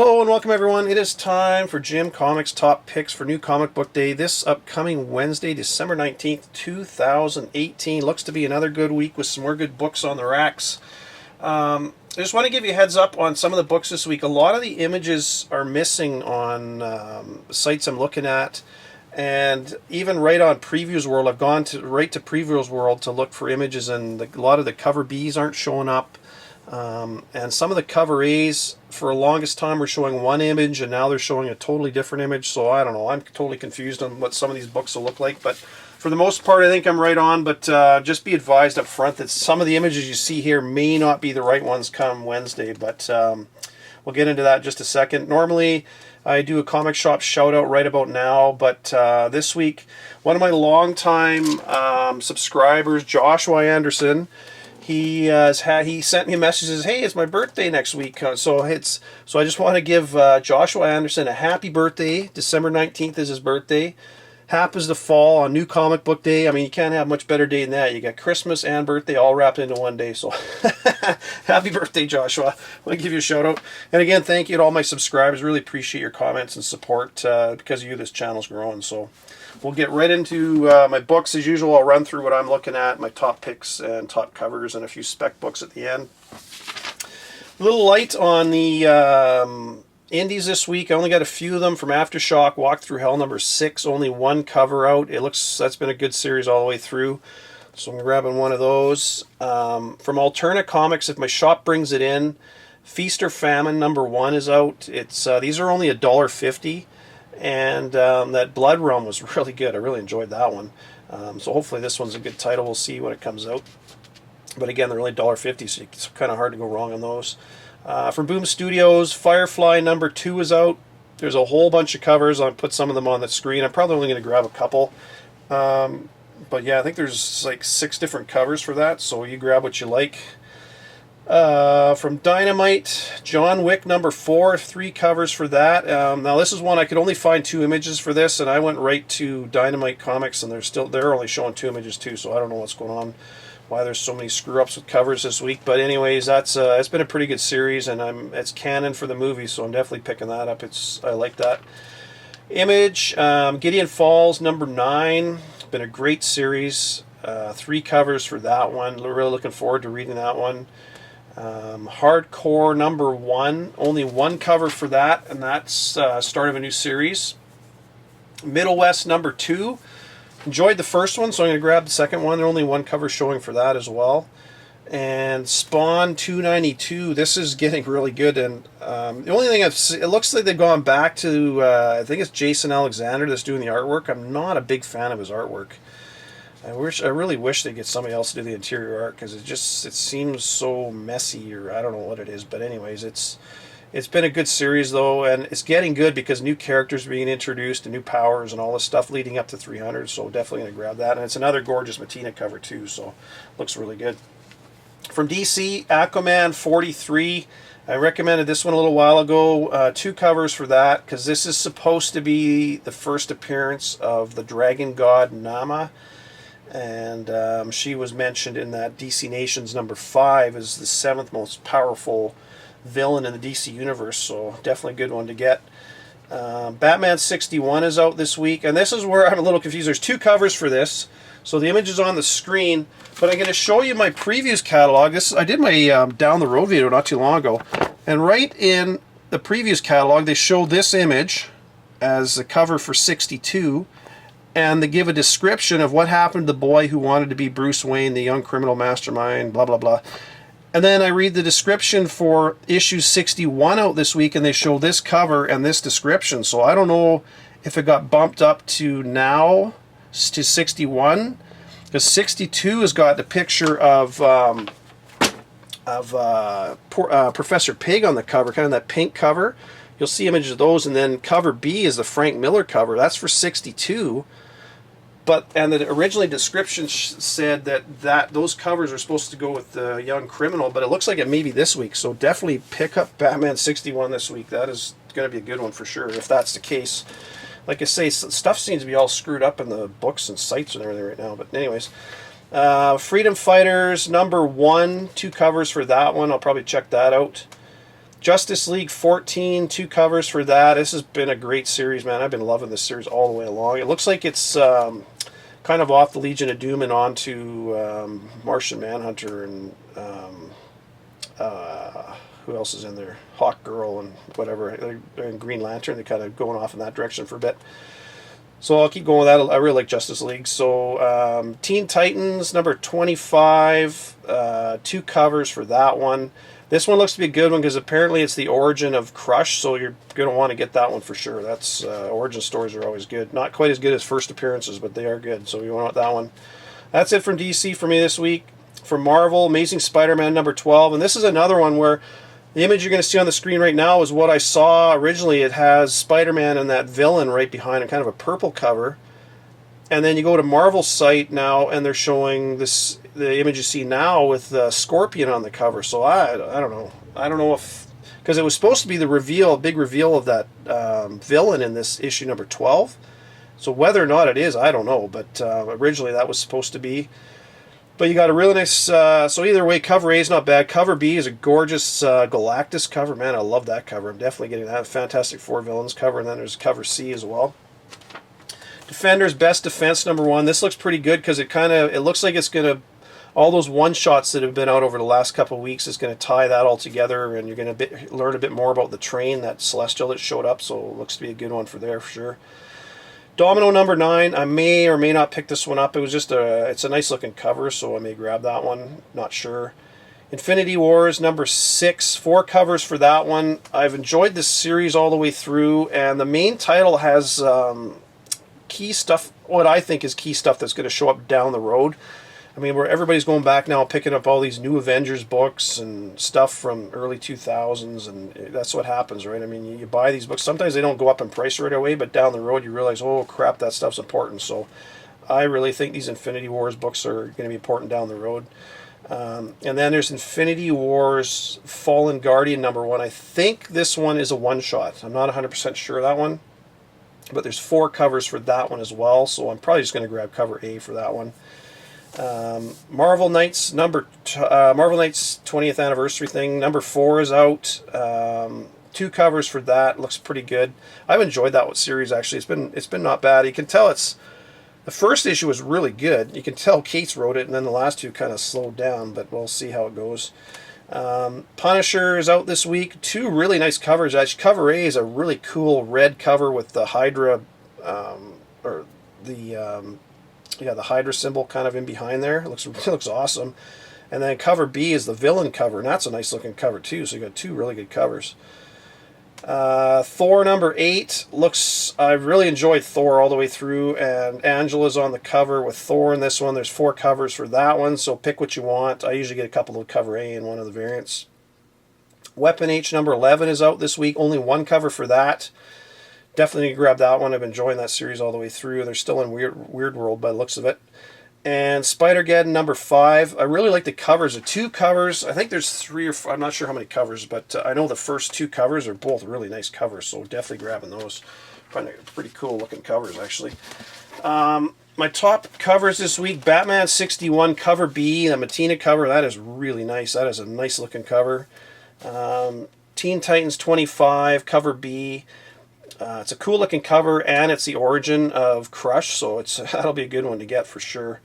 Hello and welcome everyone. It is time for Jim Comics Top Picks for New Comic Book Day this upcoming Wednesday, December 19th, 2018. Looks to be another good week with some more good books on the racks. I just want to give you a heads up on some of the books this week. A lot of the images are missing on sites I'm looking at, and even right on Previews World, I've gone right to Previews World to look for images, and a lot of the cover Bs aren't showing up. And some of the cover A's for the longest time were showing one image, and now they're showing a totally different image. So I don't know. I'm totally confused on what some of these books will look like. But for the most part, I think I'm right on. But just be advised up front that some of the images you see here may not be the right ones come Wednesday. But we'll get into that in just a second. Normally, I do a comic shop shout out right about now. But this week, one of my longtime subscribers, Joshua Anderson, he sent me a message, says, "Hey, it's my birthday next week." So I just want to give Joshua Anderson a happy birthday. December 19th is his birthday. Happens to fall on New Comic Book Day. I mean, you can't have much better day than that. You got Christmas and birthday all wrapped into one day. So happy birthday, Joshua. I want to give you a shout out. And again, thank you to all my subscribers. Really appreciate your comments and support. Because of you, this channel's growing. So we'll get right into my books as usual. I'll run through what I'm looking at, my top picks and top covers, and a few spec books at the end. A little light on the indies this week. I only got a few of them from Aftershock. Walk Through Hell number 6. Only one cover out. That's been a good series all the way through. So I'm grabbing one of those. From Alterna Comics, if my shop brings it in, Feast or Famine number 1 is out. These are only $1.50. And that Blood Realm was really good. I really enjoyed that one. So hopefully this one's a good title. We'll see when it comes out. But again, they're only $1.50, so it's kind of hard to go wrong on those. From Boom Studios, Firefly number 2 is out. There's a whole bunch of covers. I'll put some of them on the screen. I'm probably only going to grab a couple. But yeah, I think there's like 6 different covers for that, so you grab what you like. From Dynamite, John Wick number 4, 3 covers for that. Now this is one I could only find 2 images for this, and I went right to Dynamite Comics, and they're only showing 2 images too. So I don't know what's going on, why there's so many screw ups with covers this week. But anyways, it's been a pretty good series, and it's canon for the movie, so I'm definitely picking that up. I like that. Image, Gideon Falls number 9, been a great series. 3 covers for that one. Really looking forward to reading that one. Hardcore number 1, only 1 cover for that, and that's start of a new series. Middle West number 2, enjoyed the first one, so I'm going to grab the second one. There's only 1 cover showing for that as well. And Spawn 292, this is getting really good, and the only thing it looks like they've gone back to, I think it's Jason Alexander that's doing the artwork. I'm not a big fan of his artwork. I really wish they'd get somebody else to do the interior art, because it seems so messy, or I don't know what it is. But anyways, it's been a good series though, and it's getting good because new characters are being introduced and new powers and all this stuff leading up to 300. So definitely gonna grab that, and it's another gorgeous Matina cover too, so looks really good. From DC, Aquaman 43. I recommended this one a little while ago. 2 covers for that, because this is supposed to be the first appearance of the dragon god Nama. And she was mentioned in that DC Nations number 5 as the 7th most powerful villain in the DC universe, so definitely a good one to get. Batman 61 is out this week, and this is where I'm a little confused. There's 2 covers for this, so the image is on the screen, but I'm going to show you my previews catalog. I did my Down the Road video not too long ago, and right in the previews catalog they show this image as the cover for 62, and they give a description of what happened to the boy who wanted to be Bruce Wayne, the young criminal mastermind, blah, blah, blah. And then I read the description for issue 61 out this week, and they show this cover and this description. So I don't know if it got bumped up to now, to 61, because 62 has got the picture of Professor Pig on the cover, kind of that pink cover. You'll see images of those, and then cover B is the Frank Miller cover. That's for 62. And the originally description said that those covers are supposed to go with the young criminal, but it looks like it may be this week. So definitely pick up Batman 61 this week. That is going to be a good one for sure, if that's the case. Like I say, stuff seems to be all screwed up in the books and sites and everything right now. But anyways, Freedom Fighters number 1, 2 covers for that one. I'll probably check that out. Justice League 14, 2 covers for that. This has been a great series, man. I've been loving this series all the way along. It looks like it's kind of off the Legion of Doom and on to Martian Manhunter and who else is in there? Hawk Girl and whatever. They're in Green Lantern. They're kind of going off in that direction for a bit. So I'll keep going with that. I really like Justice League. So Teen Titans, number 25, 2 covers for that one. This one looks to be a good one because apparently it's the origin of Crush, so you're going to want to get that one for sure. That's origin stories are always good. Not quite as good as first appearances, but they are good, so you want that one. That's it from DC for me this week. For Marvel, Amazing Spider-Man number 12, and this is another one where the image you're going to see on the screen right now is what I saw originally. It has Spider-Man and that villain right behind it, kind of a purple cover. And then you go to Marvel's site now, and they're showing this, the image you see now with Scorpion on the cover. So I don't know. I don't know if, because it was supposed to be the reveal, big reveal of that villain in this issue number 12. So whether or not it is, I don't know. But originally that was supposed to be. But you got a really nice, so either way, cover A is not bad. Cover B is a gorgeous Galactus cover. Man, I love that cover. I'm definitely getting that. Fantastic Four villains cover. And then there's cover C as well. Defender's Best Defense number 1. This looks pretty good because it looks like it's going to, all those one-shots that have been out over the last couple of weeks is going to tie that all together, and you're going to learn a bit more about the train, that Celestial that showed up, so it looks to be a good one for there for sure. Domino number 9, I may or may not pick this one up. It was just it's a nice looking cover, so I may grab that one, not sure. Infinity Wars number 6, 4 covers for that one. I've enjoyed this series all the way through, and the main title has key stuff, what I think is key stuff that's going to show up down the road. I mean, where everybody's going back now picking up all these new Avengers books and stuff from early 2000s, and that's what happens, right? I mean, you buy these books, sometimes they don't go up in price right away, but down the road you realize, oh crap, that stuff's important. So I really think these Infinity Wars books are going to be important down the road. And then there's Infinity Wars Fallen Guardian number 1. I think this one is a one-shot. I'm not 100% sure of that one. But there's 4 covers for that one as well, so I'm probably just going to grab cover A for that one. Marvel Knights 20th anniversary thing, number 4 is out. 2 covers for that, looks pretty good. I've enjoyed that series actually. It's been not bad. You can tell the first issue was really good. You can tell Cates wrote it, and then the last 2 kind of slowed down, but we'll see how it goes. Punisher is out this week. 2 really nice covers. Actually, cover A is a really cool red cover with the Hydra, the Hydra symbol kind of in behind there. It looks awesome. And then cover B is the villain cover, and that's a nice looking cover too. So you got 2 really good covers. Thor number 8 looks. I really enjoyed Thor all the way through, and Angela's on the cover with Thor in this one. There's 4 covers for that one, so pick what you want. I usually get a couple of cover A in one of the variants. Weapon H number 11 is out this week. Only 1 cover for that. Definitely grab that one. I've been enjoying that series all the way through. They're still in Weird World by the looks of it. And Spider-Geddon number 5. I really like the covers. The 2 covers, I think there's 3 or 4, I'm not sure how many covers, but I know the first 2 covers are both really nice covers, so definitely grabbing those. Finding pretty cool looking covers, actually. My top covers this week, Batman 61 cover B, the Matina cover, that is really nice. That is a nice looking cover. Teen Titans 25 cover B. It's a cool looking cover, and it's the origin of Crush, so that'll be a good one to get for sure.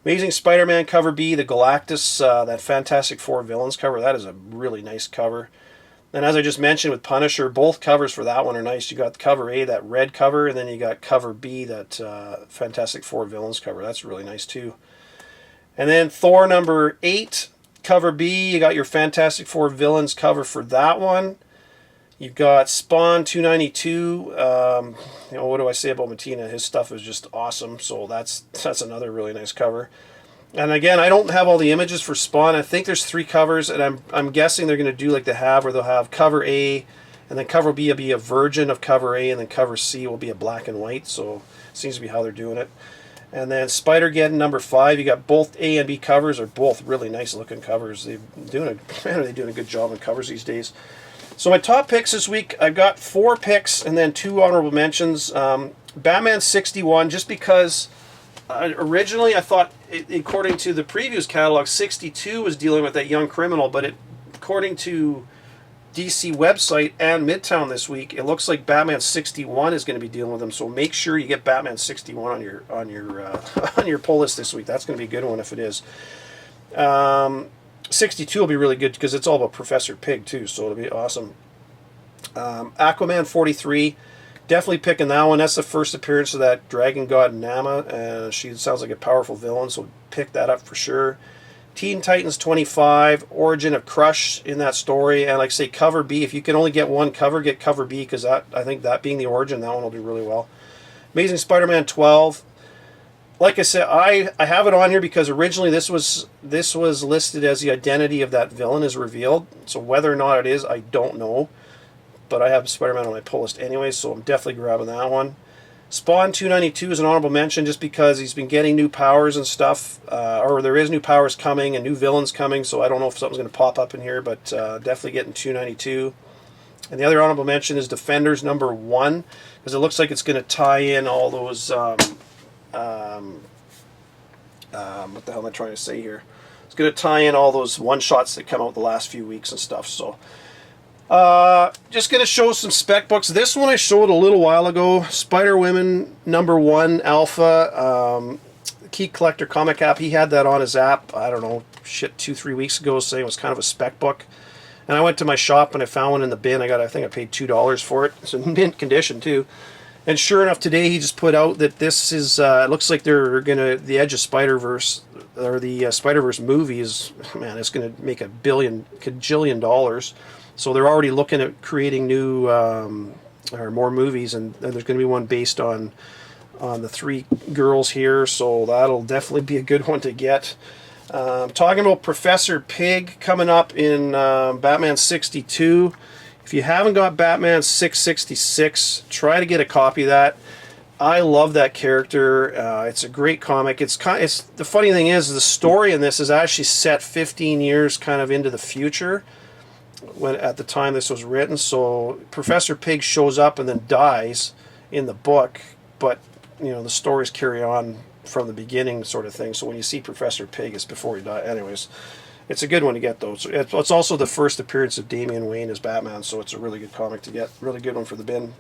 Amazing Spider-Man cover B, the Galactus, that Fantastic Four villains cover, that is a really nice cover. And as I just mentioned with Punisher, both covers for that one are nice. You got cover A, that red cover, and then you got cover B, that Fantastic Four villains cover. That's really nice too. And then Thor number 8, cover B, you got your Fantastic Four villains cover for that one. You've got Spawn 292. What do I say about Matina? His stuff is just awesome. So that's another really nice cover. And again, I don't have all the images for Spawn. I think there's 3 covers, and I'm guessing they're going to do like they have, where they'll have cover A, and then cover B will be a version of cover A, and then cover C will be a black and white. So it seems to be how they're doing it. And then Spider-Geddon number 5. You got both A and B covers are both really nice looking covers. They're doing a good job on covers these days. So my top picks this week, I've got 4 picks and then 2 honorable mentions. Batman 61, just because originally I thought, according to the previews catalog, 62 was dealing with that young criminal, but according to DC website and Midtown this week, it looks like Batman 61 is going to be dealing with them. So make sure you get Batman 61 on your on your pull list this week. That's going to be a good one if it is. 62 will be really good because it's all about Professor Pig too, so it'll be awesome. Aquaman 43, definitely picking that one. That's the first appearance of that dragon god Nama, and she sounds like a powerful villain, so pick that up for sure. Teen Titans 25, Origin of Crush in that story, and like I say, cover B. If you can only get one cover, get cover B, because I think that being the origin, that one will do really well. Amazing Spider-Man 12. Like I said, I have it on here because originally this was listed as the identity of that villain is revealed. So whether or not it is, I don't know. But I have Spider-Man on my pull list anyway, so I'm definitely grabbing that one. Spawn 292 is an honorable mention just because he's been getting new powers and stuff, or there is new powers coming and new villains coming, so I don't know if something's going to pop up in here, but definitely getting 292. And the other honorable mention is Defenders #1, because it looks like it's going to tie in all those, what the hell am I trying to say here? It's going to tie in all those one-shots that come out the last few weeks and stuff, so... just going to show some spec books. This one I showed a little while ago. Spider-Woman #1 Alpha. Key Collector Comic app. He had that on his app, I don't know, 2-3 weeks ago, saying it was kind of a spec book. And I went to my shop and I found one in the bin. I think I paid $2 for it. It's in mint condition too. And sure enough, today he just put out that this is, it looks like they're going to, the Edge of Spider-Verse, or the Spider-Verse movie is, man, it's going to make $1 billion. So they're already looking at creating new, or more movies, and there's going to be one based on the 3 girls here, so that'll definitely be a good one to get. Talking about Professor Pig coming up in Batman 62. If you haven't got Batman 666, try to get a copy of that. I love that character. It's a great comic. It's the funny thing is the story in this is actually set 15 years kind of into the future, when at the time this was written. So Professor Pig shows up and then dies in the book, but you know the stories carry on from the beginning, sort of thing. So when you see Professor Pig, it's before he died. Anyways, it's a good one to get though. It's also the first appearance of Damian Wayne as Batman, so it's a really good comic to get. Really good one for the bin.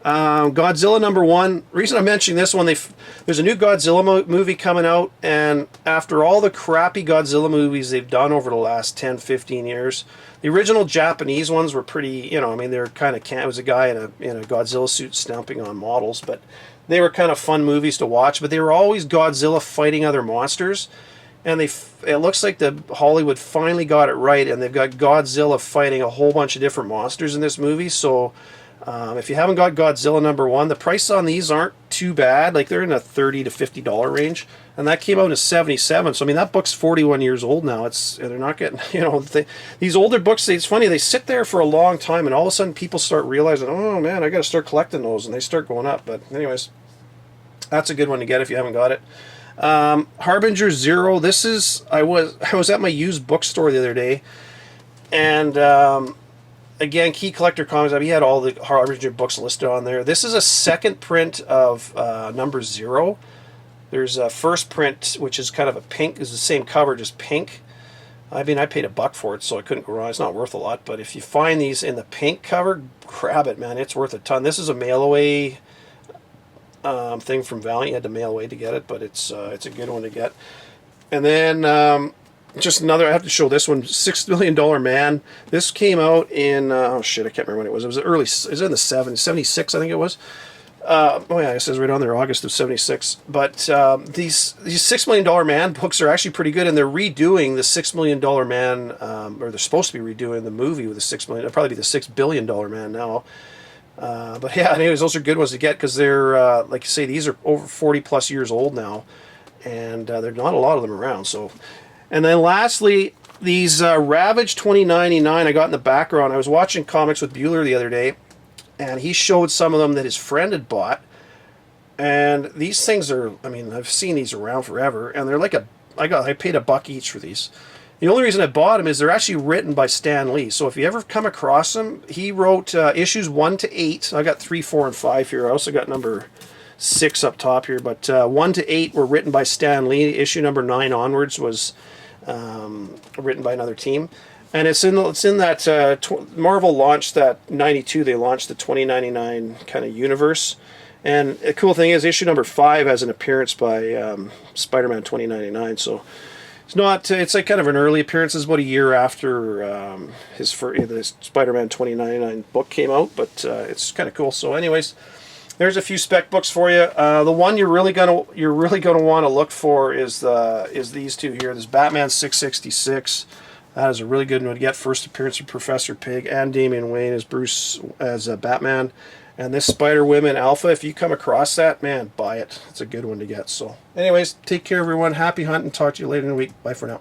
Godzilla #1. Reason I'm mentioning this one, there's a new Godzilla movie coming out, and after all the crappy Godzilla movies they've done over the last 10-15 years, the original Japanese ones were pretty, you know, I mean, they were kind of it was a guy in a Godzilla suit stomping on models, but they were kind of fun movies to watch. But they were always Godzilla fighting other monsters, and it looks like the Hollywood finally got it right, and they've got Godzilla fighting a whole bunch of different monsters in this movie. So if you haven't got Godzilla #1, the price on these aren't too bad. Like they're in a $30 to $50 range, and that came out in '77. So I mean that book's 41 years old now. They're not getting, you know, these older books. It's funny, they sit there for a long time, and all of a sudden people start realizing, oh man, I got to start collecting those, and they start going up. But anyways, that's a good one to get if you haven't got it. Harbinger 0. This is I was at my used bookstore the other day, and again, Key Collector Comics, he had all the Harbinger books listed on there. This is a second print of number 0. There's a first print, which is kind of a pink, is the same cover, just pink. I mean, I paid $1 for it, so I couldn't go wrong. It's not worth a lot, but if you find these in the pink cover, grab it, man. It's worth a ton. This is a mail-away thing from Valiant. You had to mail away to get it, but it's a good one to get. And then... just another, I have to show this one, $6 Million Man. This came out in, oh shit, I can't remember when it was. It was early, it was in the 70s, 76, I think it was. Oh yeah, it says right on there, August of 76. But these $6 Million Man books are actually pretty good, and they're redoing the $6 Million Man, or they're supposed to be redoing the movie with the $6 million, it'll probably be the $6 Billion Man now. But yeah, anyways, those are good ones to get, because they're, like you say, these are over 40 plus years old now, and there's not a lot of them around, so... And then lastly, these Ravaged 2099 I got in the background. I was watching Comics with Bueller the other day, and he showed some of them that his friend had bought. And these things are, I mean, I've seen these around forever, and they're like I paid $1 each for these. The only reason I bought them is they're actually written by Stan Lee. So if you ever come across them, he wrote issues 1 to 8. I got 3, 4, and 5 here. I also got number 6 up top here, but 1 to 8 were written by Stan Lee. Issue number 9 onwards was written by another team. And it's in that Marvel launched that 92. They launched the 2099 kind of universe. And the cool thing is, issue number 5 has an appearance by Spider-Man 2099. So it's not. It's like kind of an early appearance. It's about a year after the Spider-Man 2099 book came out. But it's kind of cool. So, anyways, there's a few spec books for you. The one you're really gonna want to look for is these two here. This Batman 666. That is a really good one to get. First appearance of Professor Pig and Damian Wayne as Bruce as Batman. And this Spider-Woman Alpha, if you come across that, man, buy it. It's a good one to get. So anyways, take care, everyone. Happy hunting. Talk to you later in the week. Bye for now.